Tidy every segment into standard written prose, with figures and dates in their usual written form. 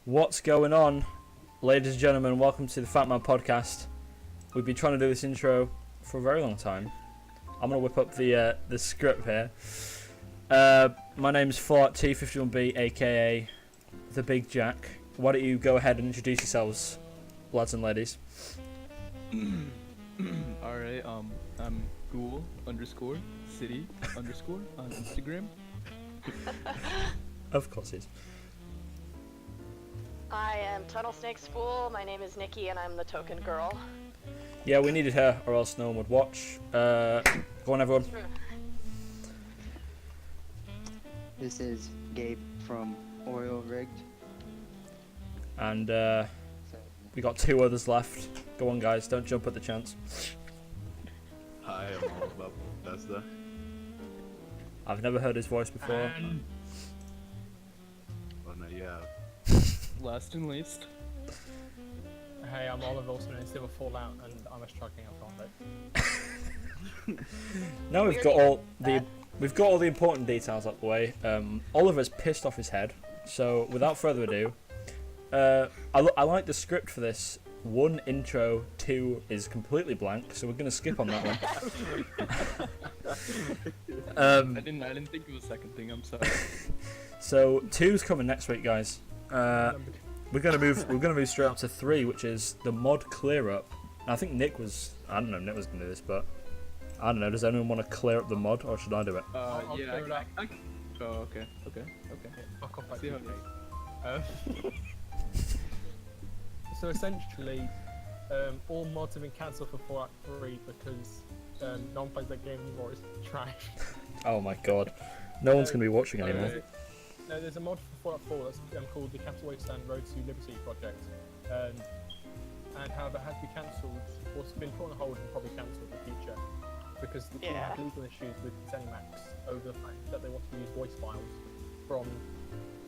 What's going on, ladies and gentlemen? Welcome to the FatMan Podcast. We've been trying to do this intro for a very long time. I'm gonna whip up the script here. My name's Fallout T51B, aka the Big Jack. Why don't you go ahead and introduce yourselves, lads and ladies? Alright, I'm Ghoul_City_ on Instagram. Of course it is. I am Tunnel Snake's Fool. My name is Nikki, and I'm the token girl. Yeah, we needed her, or else no one would watch. Go on, everyone. This is Gabe from oilrigged. And we got two others left. Go on, guys. Don't jump at the chance. Hi, I'm all.about.Bethesda. I've never heard his voice before. Oh no, yeah. Last and least. Hey, I'm Oliver, also known as Silver Fallout, and I'm a struggling alcoholic. Now we've got all the important details out the way. Oliver's pissed off his head. So without further ado, I like the script for this. 1 intro, 2 is completely blank, so we're gonna skip on that one. I didn't think of a second thing. I'm sorry. So 2's coming next week, guys. We're gonna move straight up to 3, which is the mod clear up. I think Nick was gonna do this, but I don't know. Does anyone want to clear up the mod, or should I do it? Yeah. clear it up. Oh, okay. Fuck off, See how actually. So essentially, all mods have been cancelled for Fallout 3 because no one plays that game anymore. It's trash. Oh my god, no one's gonna be watching anymore. No, there's a mod for Fallout 4 that's called the Capital Wasteland Road to Liberty project, and however it has to be cancelled, or it's been put on hold and probably cancelled in the future because the team had legal issues with ZeniMax over the fact that they want to use voice files from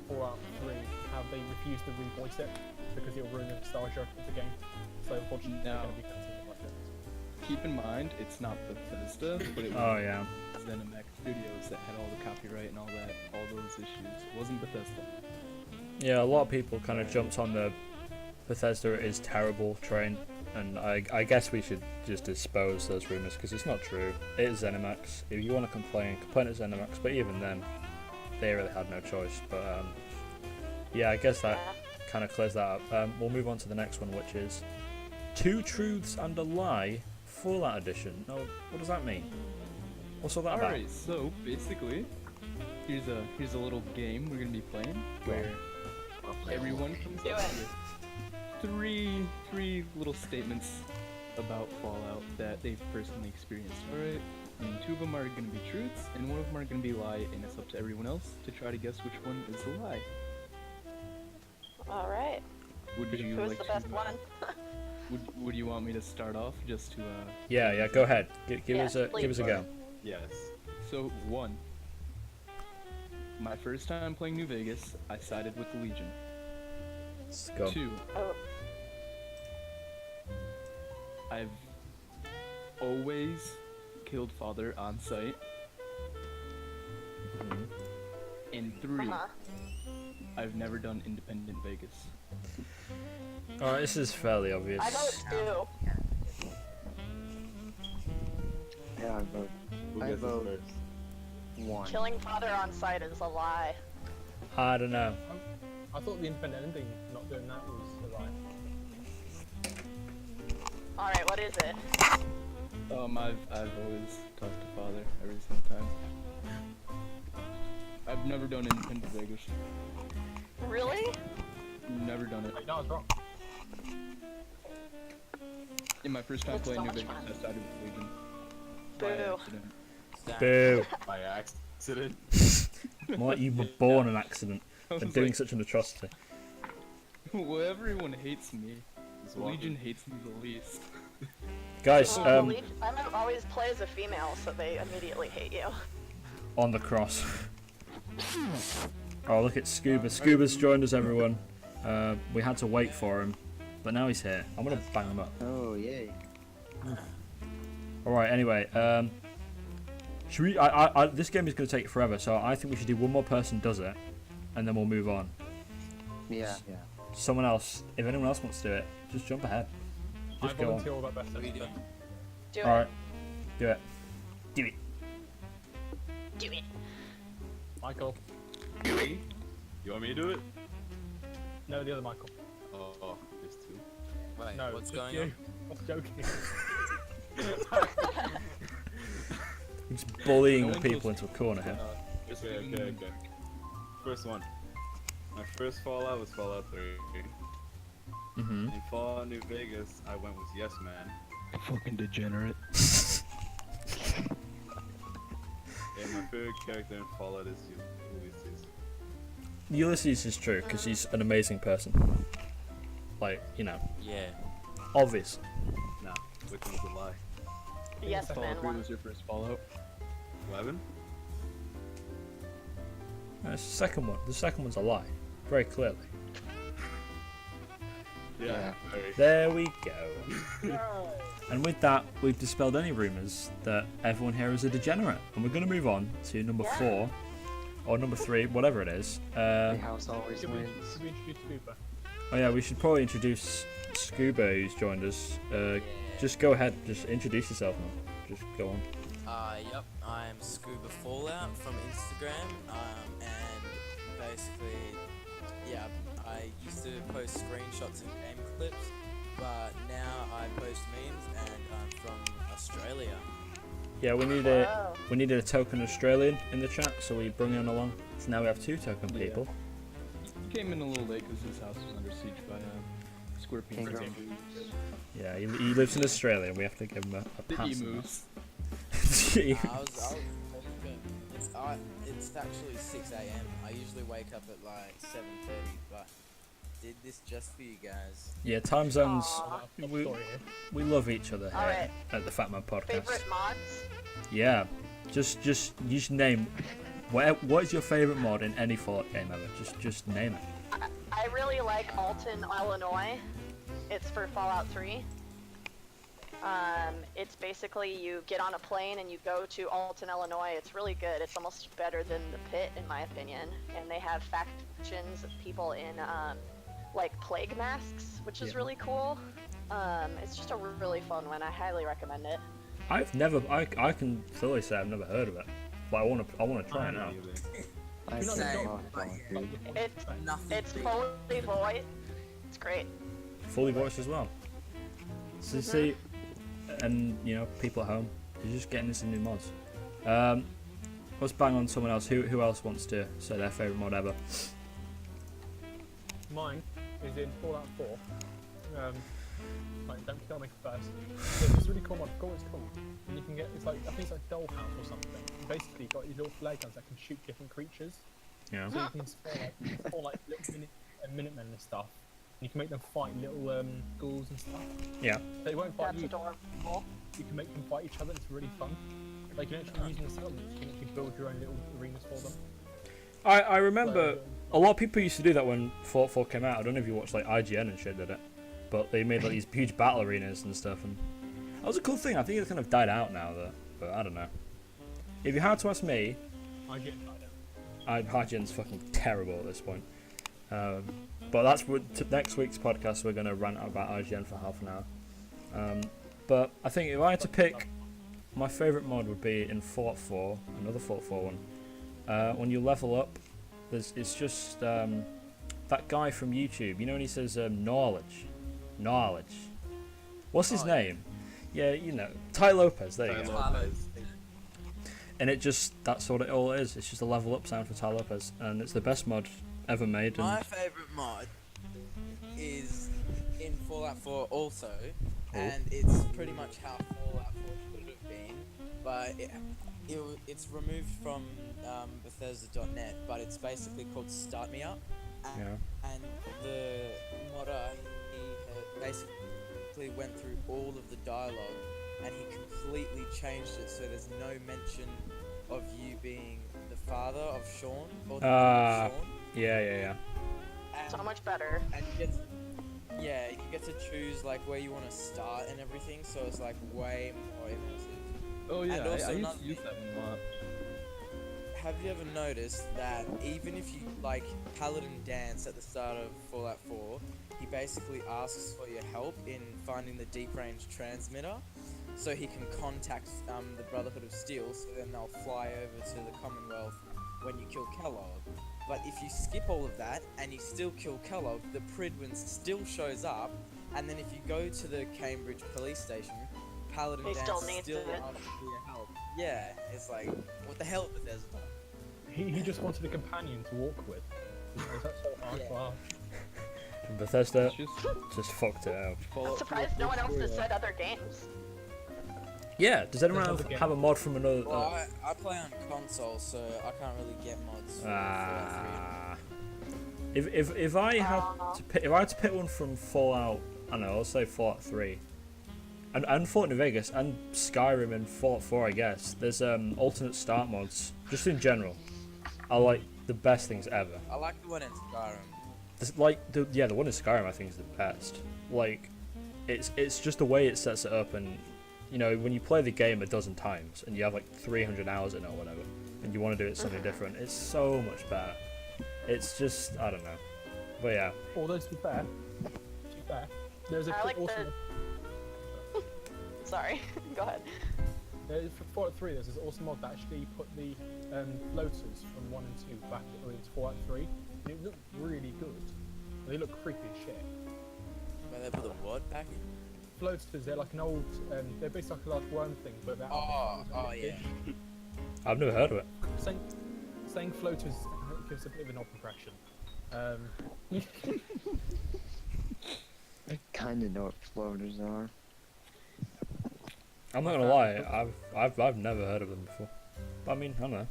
Fallout 3, how they refused to re-voice it because it will ruin the nostalgia of the game. So unfortunately, they're going to be cancelling the project. Keep in mind, it's not Bethesda, but it was Oh yeah. ZeniMax Studios that had all the copyright and all those issues. It wasn't Bethesda. Yeah, a lot of people kind of jumped on the Bethesda is terrible train, and I guess we should just dispose those rumors because it's not true. It is ZeniMax. If you want to complain at ZeniMax, but even then, they really had no choice. But yeah, I guess that kind of clears that up. We'll move on to the next one, which is 2 Truths and a Lie Fallout Edition. Now, what does that mean? What's all that about? Alright, so basically, here's a little game we're gonna be playing where everyone comes up with three little statements about Fallout that they've personally experienced. Alright, and 2 of them are gonna be truths, and 1 of them are gonna be lie, and it's up to everyone else to try to guess which one is the lie. All right. Would you Who's like the best to? one? Would you want me to start off just to? Yeah. Go ahead. Give Yes, us a go. Yes. So 1. My first time playing New Vegas, I sided with the Legion. Let's go. 2. Oh, I've always killed father on sight. And 3. I've never done independent Vegas. Alright, this is fairly obvious. I vote 2. Yeah, I vote. Who I guesses vote first? 1. Killing father on sight is a lie. I don't know. I thought the independent ending, not doing that, was a lie. All right, what is it? I've always talked to father every single time. I've never done independent Vegas. Really? Never done it. Wait, no, I was wrong. In my first time That's playing so New much Vegas, fun. I sided with the Legion. By Boo. accident. Boo. By accident. More like you were born an accident I and was doing like, such an atrocity. well, everyone hates me. It's The welcome. Legion hates me the least. Guys, I'm always play as a female, so they immediately hate you. on the cross. Oh, look at Scuba. Scuba's joined us, everyone. We had to wait for him, but now he's here. I'm gonna bang him up. Oh, yay. Alright, anyway, should we, this game is gonna take forever, so I think we should do one more person does it, and then we'll move on. Yeah. someone else, if anyone else wants to do it, just jump ahead. I Just go on. volunteer all about Bethesda. Do it. Alright, do it. Do it. Do it. Michael. Me? You want me to do it? No, the other Michael. Oh, there's two. Wait, No, what's just going you. on? I was joking. Just bullying No one people goes- into a corner here. Okay. First one. My first Fallout was Fallout 3. Mm-hmm. In Fallout New Vegas, I went with Yes Man. Fucking degenerate. And my favorite character in Fallout is Ulysses. Ulysses is true, because he's an amazing person. Like, you know, Yeah. obvious. Nah, which one's a lie? Yes, Fallout man. 3 was your first Fallout. 11? No, it's the second one. The second one's a lie. Very clearly. Yeah. Very. There we go. And with that, we've dispelled any rumours that everyone here is a degenerate. And we're going to move on to number 4, or number 3, whatever it is. The house always Should we wins. introduce Scuba? Oh yeah, we should probably introduce Scuba, who's joined us. Just go ahead, just introduce yourself now. Just go on. Yep, I'm scubafallout from Instagram, and basically, yeah, I used to post screenshots and game clips, but now I post memes, and I'm from Australia. Yeah, we Wow. needed a token Australian in the chat, so we bring him along. So now we have 2 token Yeah. people. He came in a little late because his house was under siege by scorpions. Kangaroo. Yeah, he lives in Australia, and we have to give him a The pass. emus. It's actually 6 a.m. I usually wake up at like 7:30, but did this just for you guys. Yeah, time zones. Aw. We, Story here. we love each other here Alright. at the FatMan Podcast. Favorite mods? Yeah, just you should name. What is your favorite mod in any Fallout game ever? Just name it. I really like Alton, Illinois. It's for Fallout 3. It's basically you get on a plane and you go to Alton, Illinois. It's really good. It's almost better than the Pit, in my opinion. And they have factions of people in like plague masks, which is Yeah. really cool. It's just a really fun one. I highly recommend it. I've never. I can thoroughly say I've never heard of it, but I want to try it now. I You're not think Same, Fallout but three. It's Nothing. it's fully voiced. It's great. Fully voiced as well. So see, and you know, people at home, you're just getting into new mods. Let's bang on someone else. Who else wants to say their favorite mod ever? Mine is in Fallout 4. Like, don't kill me first. There's this really cool mod. I forgot what it's called. And you can get, it's like, I think it's like Dollhouse or something. And basically, you've got these little flare guns that can shoot different creatures. Yeah. So you can spawn like little Minutemen and stuff. And you can make them fight little ghouls and stuff. Yeah. They won't fight That's you. adorable. You can make them fight each other. It's really fun. Like, you can actually use the settlements. You can actually build your own little arenas for them. I remember So, a lot of people used to do that when Fallout 4 came out. I don't know if you watched like IGN and shit did it, but they made like these huge battle arenas and stuff, and that was a cool thing. I think it's kind of died out now, though. But I don't know. If you had to ask me, I get that. IGN's fucking terrible at this point. But that's what next week's podcast we're gonna rant about IGN for half an hour. But I think if I had to pick, my favourite mod would be in Fallout 4, another Fallout 4 one. When you level up, it's just that guy from YouTube. You know when he says knowledge. What's his Oh, name? Yeah, you know, Ty Lopez. There you Ty go. Lopez. And it just that's what it all is. It's just a level up sound for Ty Lopez, and it's the best mod ever made. My And favorite mod is in Fallout 4 also, and it's pretty much how Fallout 4 should have been, but it's removed from Bethesda.net, but it's basically called Start Me Up, and the modder, he had basically went through all of the dialogue, and he completely changed it so there's no mention of you being the father of Sean, or the mother of Sean. yeah. And So much better. and you get to choose like where you want to start and everything, so it's like way more immersive. Oh yeah, And also I used another to use thing- that one a lot. Have you ever noticed that even if you like Paladin dance at the start of Fallout 4, basically asks for your help in finding the deep range transmitter, so he can contact the Brotherhood of Steel. So then they'll fly over to the Commonwealth when you kill Kellogg. But if you skip all of that and you still kill Kellogg, the Pridwin still shows up, and then if you go to the Cambridge police station, Paladin He Dan still needs still it. asks for your help. Yeah, it's like, what the hell, Bethesda? He just wanted a companion to walk with. Is that so hard? Yeah. Wow. And Bethesda It's just fucked it out. I'm Fallout surprised 4 no one else has story, said other games. Yeah, does anyone There's else another game. have a mod from another? Well, I play on console, so I can't really get mods. For Fallout 3. If I had to pick one from Fallout, I don't know, I'll say Fallout 3, and Fallout New Vegas, and Skyrim and Fallout 4, I guess. There's alternate start mods, just in general. Are like the best things ever. I like the one in Skyrim. The one in Skyrim I think is the best. Like, it's just the way it sets it up, and you know, when you play the game a dozen times and you have like 300 hours in it or whatever, and you want to do it something different, it's so much better. It's just, I don't know, but yeah. Although to be fair, there's a I like awesome. Sorry, go ahead. For Fallout 3, there's this awesome mod that actually put the floaters from 1 and 2 back into Fallout 3. And it looked really good. They look creepy as shit. Where they put the what back in? Floaters, they're like an old, they're basically like a large worm thing, but they're Oh, yeah. I've never heard of it. Saying floaters gives a bit of an odd impression. I kinda know what floaters are. I'm not gonna lie, I've never heard of them before. But I mean, I don't know.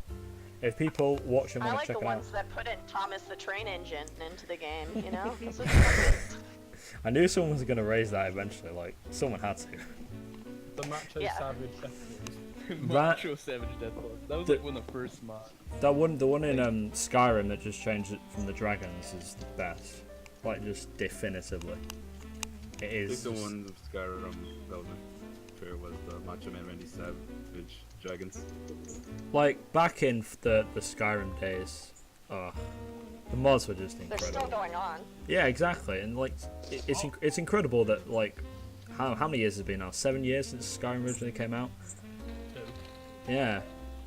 If people watch and I want like to check the it out, ones that put in Thomas the Train Engine into the game, you know? Those are fun. I knew someone was gonna raise that eventually. Like, someone had to. The Macho Yeah. Savage Death Macho Savage Death Claws. That was like one of the first mods. The one in Skyrim that just changed it from the dragons is the best. Like, just definitively. It I is. think the one of Skyrim that was my favorite was the Macho Man Randy Savage Dragons. Like, back in the Skyrim days, the mods were just They're incredible. still going on. Yeah, exactly, and like, it's incredible that like, how many years has it been now? 7 years since Skyrim originally came out. Yeah,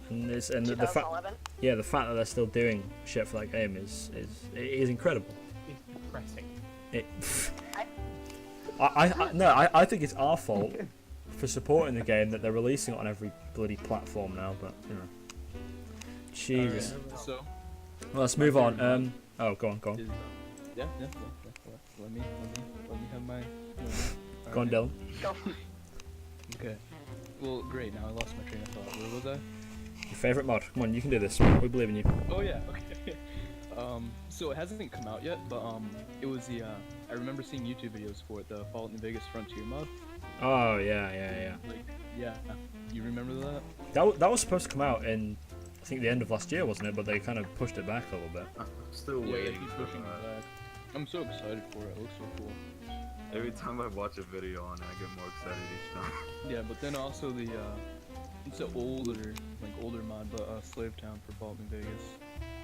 and the fact, 2011. yeah, the fact that they're still doing shit for that game is incredible. It's depressing. It, I think it's our fault for supporting the game that they're releasing it on every bloody platform now. But you know, Jesus. Alright, so, Well, let's move on. Oh, go on. is, yeah. Let me have my. Go on, Dylan. Go for it. Okay. Well, great. Now I lost my train of thought. Where was I? Your favorite mod? Come on, you can do this. We believe in you. Oh yeah. Okay. So it hasn't come out yet, but it was the I remember seeing YouTube videos for it, the Fallout New Vegas Frontier mod. Oh yeah. Like, yeah. You remember that? That was supposed to come out in, I think, the end of last year, wasn't it? But they kind of pushed it back a little bit. I'm still Yeah, they waiting keep for pushing that. it back. I'm so excited for it. It looks so cool. Every time I watch a video on it, I get more excited each time. Yeah, but then also the it's an older mod, but Slave Town for Fallout New Vegas.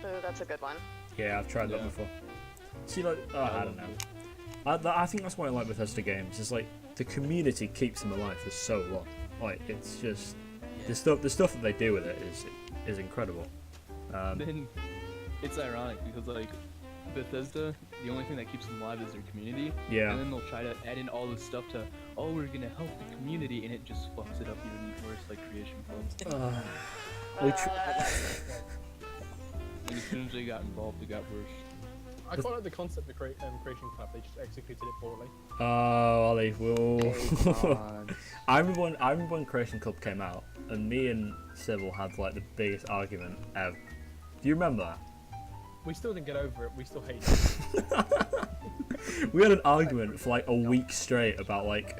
Ooh, that's a good one. Yeah, I've tried that Yeah. before. See, like, I don't know. I think that's why I like Bethesda games. It's like the community keeps them alive for so long. Like, it's just the stuff that they do with it is incredible. Then it's ironic because like Bethesda, the only thing that keeps them alive is their community. Yeah. And then they'll try to add in all this stuff to, oh, we're gonna help the community, and it just fucks it up even worse, like Creation Club. And as soon as they got involved, it got worse. I quite like the concept of Creation Club. They just executed it poorly. Oh, Ollie, whoa. God. I remember when Creation Club came out, and me and Sybil had like the biggest argument ever. Do you remember that? We still didn't get over it. We still hate it. We had an argument for like a week straight about like,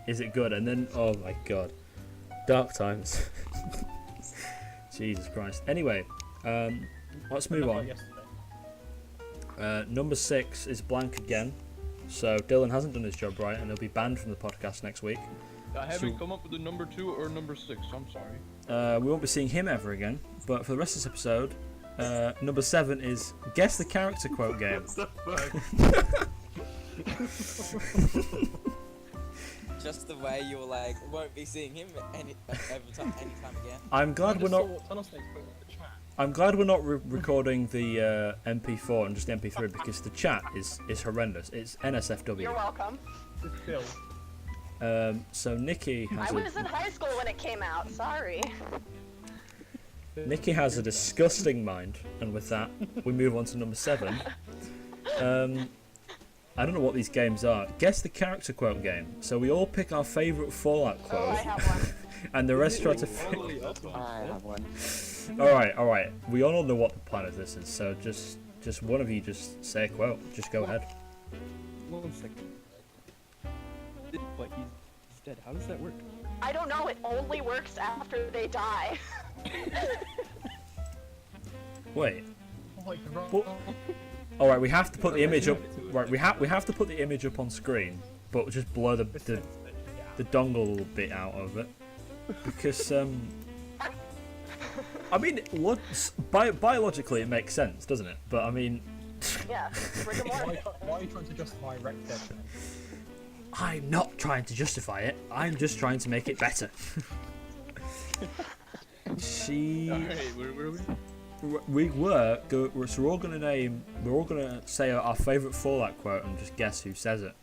is it good? And then, oh my god, dark times. Jesus Christ. Anyway, let's move Not on. like yesterday. Number 6 is blank again. So Dylan hasn't done his job right, and he'll be banned from the podcast next week. I haven't come up with a number 2 or number 6. I'm sorry. We won't be seeing him ever again. But for the rest of this episode, number 7 is guess the character quote game. What the fuck? Just the way you're like, won't be seeing him anytime again. I'm glad we're not. Tunnel Snake's put it in the chat. I'm glad we're not recording the MP4 and just the MP3 because the chat is horrendous. It's NSFW. You're welcome. It's Phil. So Nikki has I was in high school when it came out. Sorry. Nikki has a disgusting mind, and with that, we move on to number 7. I don't know what these games are. Guess the character quote game. So we all pick our favourite Fallout Oh, quote, I have one. and the rest try to. I have one. All right. We all know what the plan of this is. So just one of you just say a quote. Just go ahead. 1 second. But he's dead. How does that work? I don't know. It only works after they die. Wait. Oh, like the wrong. What? All right, we have to put the image up. Right, we have to put the image up on screen, but just blur the dongle bit out of it, because I mean, biologically it makes sense, doesn't it? But I mean, Yeah. Rick and Morty. Why are you trying to justify Wreck Dead? I'm not trying to justify it. I'm just trying to make it better. Alright, where were we? So we're all gonna say our favourite Fallout quote and just guess who says it.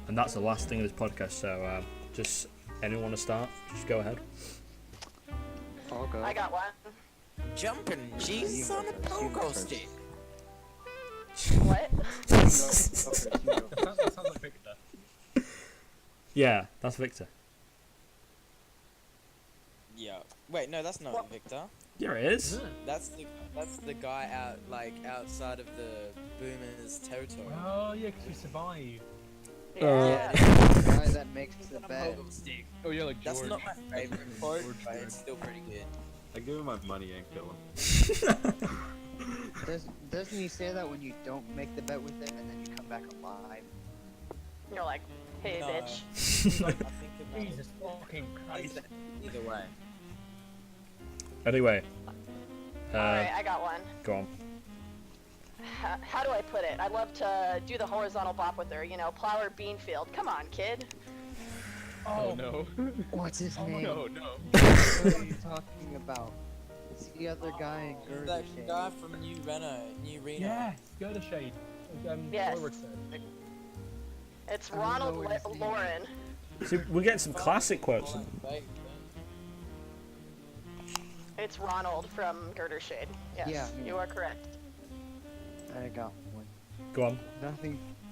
And that's the last thing of this podcast. So just anyone want to start? Just go ahead. I'll go. I got one. Jumping Jesus on a pogo stick. What? That sounds like Victor. Yeah, that's Victor. Yeah. Wait, no, that's not Victor. Yeah, it is. That's the guy outside of the Boomer's territory. Oh yeah, because we survived. Yeah. The guy that makes the bed. Pogo stick. Oh yeah, like George. That's not my favorite quote, but it's still pretty good. I give him my money and kill him. Doesn't he say that when you don't make the bet with him and then you come back alive? You're like, hey, No. bitch. I think about it. Jesus fucking Christ. Either way. Anyway, Alright, I got one. go on. How do I put it? I'd love to do the horizontal bop with her, plow her bean field. Come on, kid. Oh no. What's his name? No. What are you talking about? It's the other guy in Girder That Shade. guy from New Reno. Yeah, Girder Shade. Yes. Oilrigged said. It's I don't Ronald know his name. Lauren. See, we're getting some classic quotes. It's Ronald from Girder Shade. Yes, Yeah. you are correct. I got one. Go on.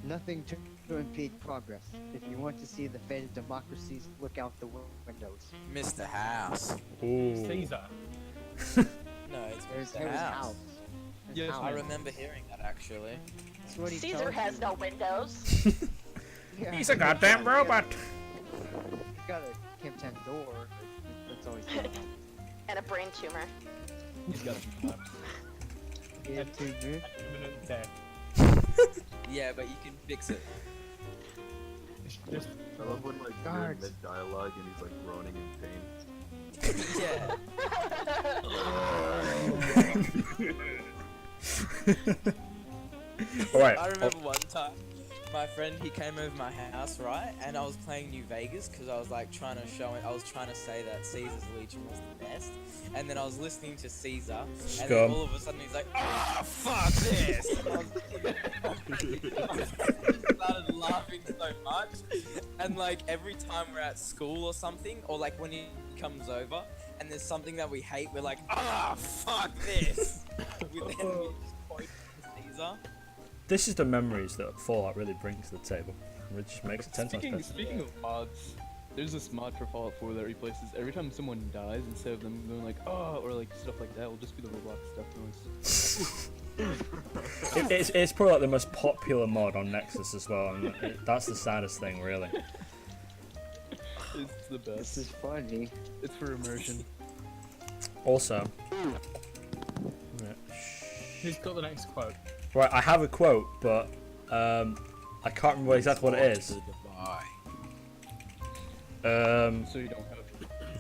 Nothing to impede progress. If you want to see the fate of democracies, look out the windows. Mr. House. Ooh. Caesar. No, it's There's Mr. his House. house. His Yes, house. I remember hearing that actually. That's what he Caesar tells has you. no windows. Yeah. He's a goddamn robot. He's got a Kim 10 door. That's always good. And a brain tumor. He's got some claps. Yeah, too good. Imminent death. Yeah, but you can fix it. It's just I love when like they're in Guards. mid dialogue and he's like groaning in pain. Yeah. All right. I remember one time, my friend, he came over my house, right? And I was playing New Vegas because I was like trying to say that Caesar's Legion was the best. And then I was listening to Caesar, and Scum. then all of a sudden he's like, "Ah, fuck this!" And I started laughing so much. And like every time we're at school or something, or like when he comes over and there's something that we hate, we're like, "Ah, fuck this!" We then we just point to Caesar. This is the memories that Fallout really brings to the table. It just makes it 10 times better. Speaking of mods, there's this mod for Fallout 4 that replaces every time someone dies, instead of them going like, oh, or like stuff like that, will just be the Roblox stuff noise. It's probably like the most popular mod on Nexus as well, and that's the saddest thing, really. It's the This best. is funny. It's for immersion. Also, who's got the next quote? right, I have a quote, but I can't remember exactly what it is. So you don't have.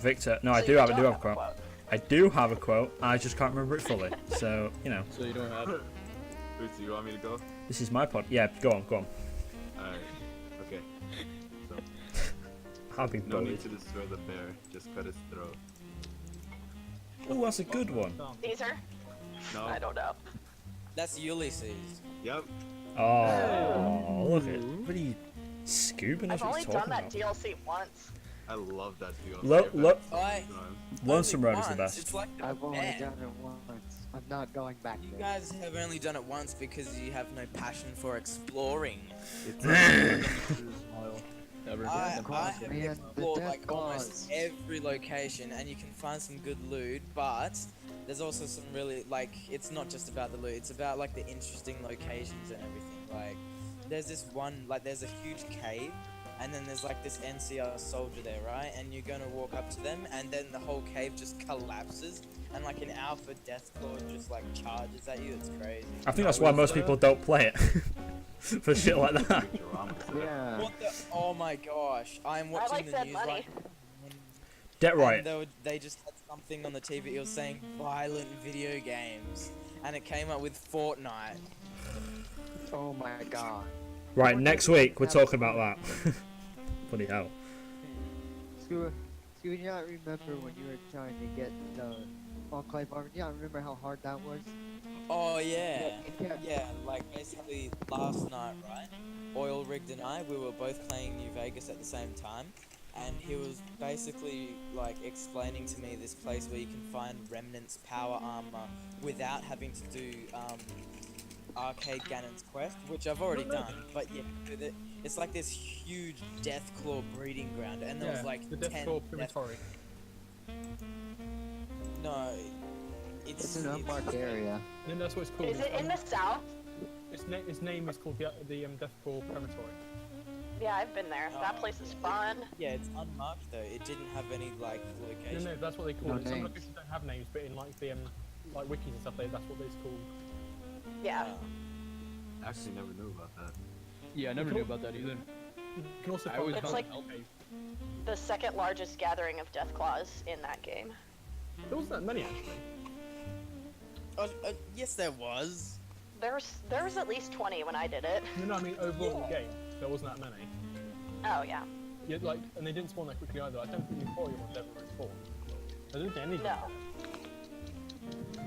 Victor, no, I So do you have don't a quote. I do have a quote. I just can't remember it fully. So So you don't have. Wait, so you want me to go? this is my pod. Yeah, go on. I'll be No need bullied. to destroy the bear, just cut his throat. Oh, that's a good one. Caesar? No? I don't know. That's Ulysses. Yep. Oh, look at what are you scooping I've as only he's done talking that about. DLC once. I love that deal. Lonesome Only Road is the once, best. It's like I've only man, done it once. I'm not going back you there. guys have only done it once because you have no passion for exploring. It's Smile. Never. I have Man, the explored death like almost claws. every location, and you can find some good loot, but there's also some really like it's not just about the loot; it's about like the interesting locations and everything. Like there's this one, like there's a huge cave, and then there's like this NCR soldier there, right? And you're gonna walk up to them, and then the whole cave just collapses, and like an alpha death claw just like charges at you. It's crazy. I think that's why most people don't play it. For shit like that. Yeah. What the? Oh my gosh! I'm watching like the that news money. right now. Get right. And they just had something on the TV. It was saying violent video games, and it came up with Fortnite. Oh my god. Right, next week we're talking about that. Bloody hell. Scuba, do you not remember when you were trying to get the Enclave armor? Do you not remember how hard that was? Oh yeah, Yeah. yeah. Like basically last night, right? Oil rigged and I, we were both playing New Vegas at the same time, and he was basically like explaining to me this place where you can find Remnant's power armor without having to do Arcade Ganon's quest, which I've already done. But yeah, it's like this huge Deathclaw breeding ground, and there was like the 10 Deathclaw Crematory. No, It's an unmarked area. And then that's what it's called. Is it in the south? Its name is called the Deathclaw Crematory. Yeah, I've been there. That place is fun. Yeah, it's unmarked though. It didn't have any like location. No, that's what they call No it. Some names. locations don't have names, but in like the like wikis and stuff, that's what it's called. Yeah. Actually, never knew about that. Yeah, I never knew about that either. You can also I find always it It's found like- in Cave. The second largest gathering of death claws in that game. There wasn't that many actually. Yes, there was. There was at least 20 when I did it. No, I mean overall in the game, there wasn't that many. Oh yeah. Yeah, like, and they didn't spawn that quickly either. I don't think the Emporium ones ever respawned. I don't think any of them. No.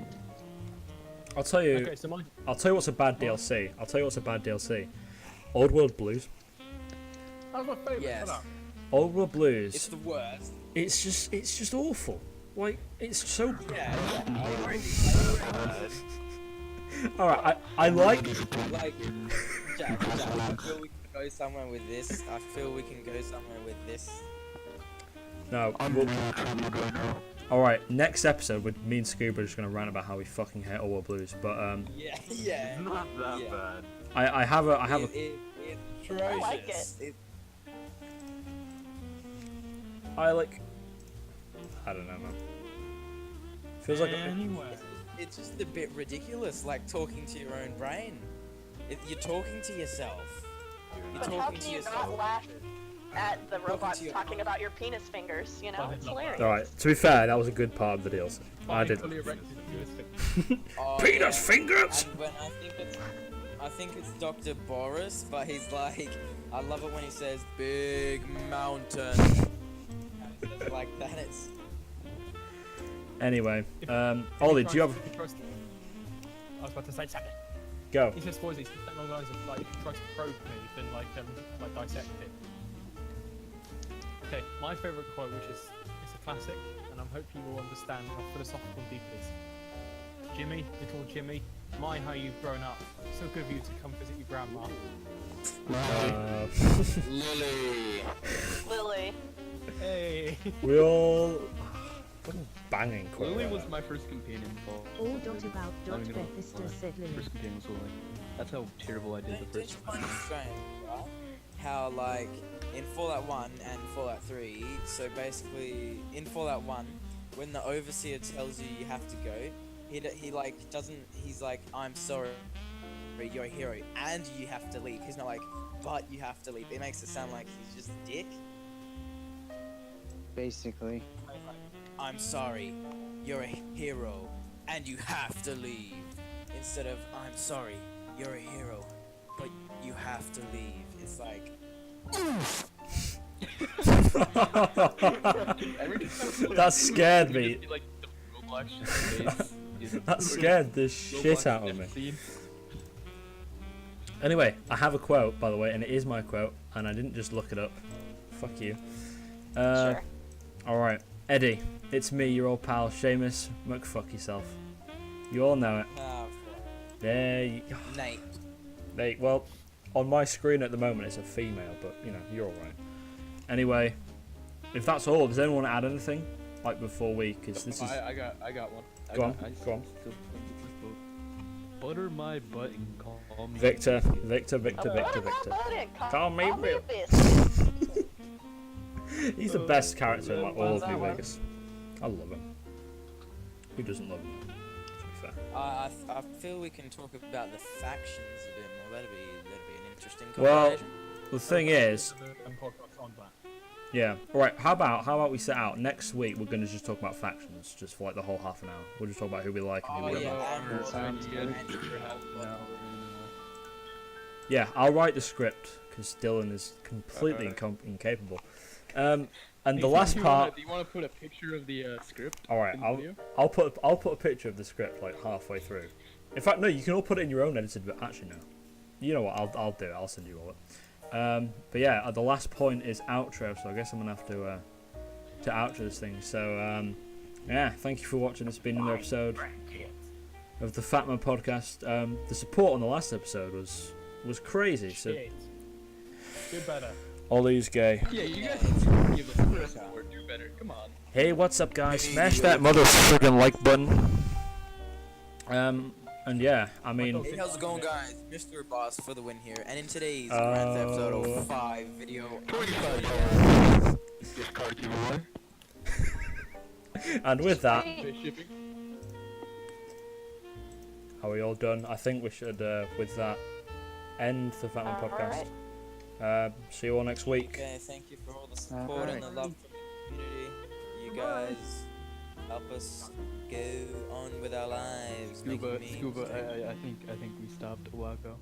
I'll tell you. Okay, so I'll tell you what's a bad DLC. I'll tell you what's a bad DLC. Old World Blues. that was my favourite. Yes. Shut up. Old World It's Blues. the worst. It's just awful. Like it's so. Yeah. All right, I like. Like, Jack, I feel we can go somewhere with this. No. All right, next episode, with me and Scuba are just gonna rant about how we fucking hate Old World Blues. But Yeah, yeah. It's not that Yeah. bad. I have a It's atrocious. I like it. I like. I don't know, man. Feels like. Anyway. It's just a bit ridiculous, like talking to your own brain. You're talking to yourself. You're But how talking can to you yourself. not laugh at the robots to your- talking about your penis fingers? You know, I it's love that. hilarious. All right. To be fair, that was a good part of the DLC. I did. Fully erected and realistic. Oh, Penis yeah. fingers. And when I think it's Dr. Boris, but he's like, I love it when he says big mountain. It's like that. It's Anyway, Ollie, do you have? I was about to say something. Go. He says, "Boys, he's lines of like if he tries to probe me, then like dissect it." Okay, my favourite quote, which is it's a classic, and I hope you will understand how philosophical and deep it is. Jimmy, little Jimmy, my how you've grown up. So good of you to come visit your grandma. Lily. Hey. We all. What a banging quote. Lily right was there. my first companion. all.about.bethesda said Lily. First companion was Lily. That's how terrible I did the don't first you one. find it strange, right? How like in Fallout 1 and Fallout 3, so basically in Fallout 1, when the Overseer tells you you have to go, he like doesn't, he's like, I'm sorry, you're a hero, and you have to leave. He's not like, but you have to leave. It makes it sound like he's just a dick. Basically. I'm sorry, you're a hero, and you have to leave. Instead of, I'm sorry, you're a hero, but you have to leave. It's like, That scared me. Just be like, the Roblox just fades, That scared the shit out of me. scene. Anyway, I have a quote, by the way, and it is my quote, and I didn't just look it up. Fuck you. Sure. Alright, Eddie, it's me, your old pal, Seamus McFuck yourself. You all know it. Ah, There you Nate. well, on my screen at the moment it's a female, but, you know, you're alright. Anyway, if that's all, does anyone add anything? Like, before we, because this is... I got one. Go on, go on. Butter my butt and call me. Victor. Call me Bill. He's the best character in like all of New Vegas. I love him. Who doesn't love him? To be fair. I feel we can talk about the factions a bit more. That'd be an interesting Well, conversation. the thing is, Podcast on that. yeah. All right. How about we set out next week? We're gonna just talk about factions, just for like the whole half an hour. We'll just talk about who we like and who we don't like. Yeah, I'll write the script because Dylan is completely incapable. And the last part. Do you want to put a picture of the script? All right, in the video? I'll put a picture of the script like halfway through. In fact, no, you can all put it in your own edited. But actually, no. You know what? I'll do it. I'll send you all it. But yeah, the last point is outro. So I guess I'm gonna have to outro this thing. So yeah, thank you for watching. It's been another episode of the FatMan Podcast. The support on the last episode was crazy. So Shit. Do better. Ollie's gay. Yeah, you guys give us a support. Do better. Come on. Hey, what's up, guys? Smash that mother friggin' like button. And yeah, I mean, Hey, how's it going, guys? Mr. Boss for the win here, and in today's Grand Theft Auto 5 video, and with that, Fish shipping. are we all done? I think we should, with that, end the FatMan Podcast. See you all next week. Okay, thank you for all the support and the love from the community. You guys help us go on with our lives. Scuba, making memes. I think we stopped a while ago.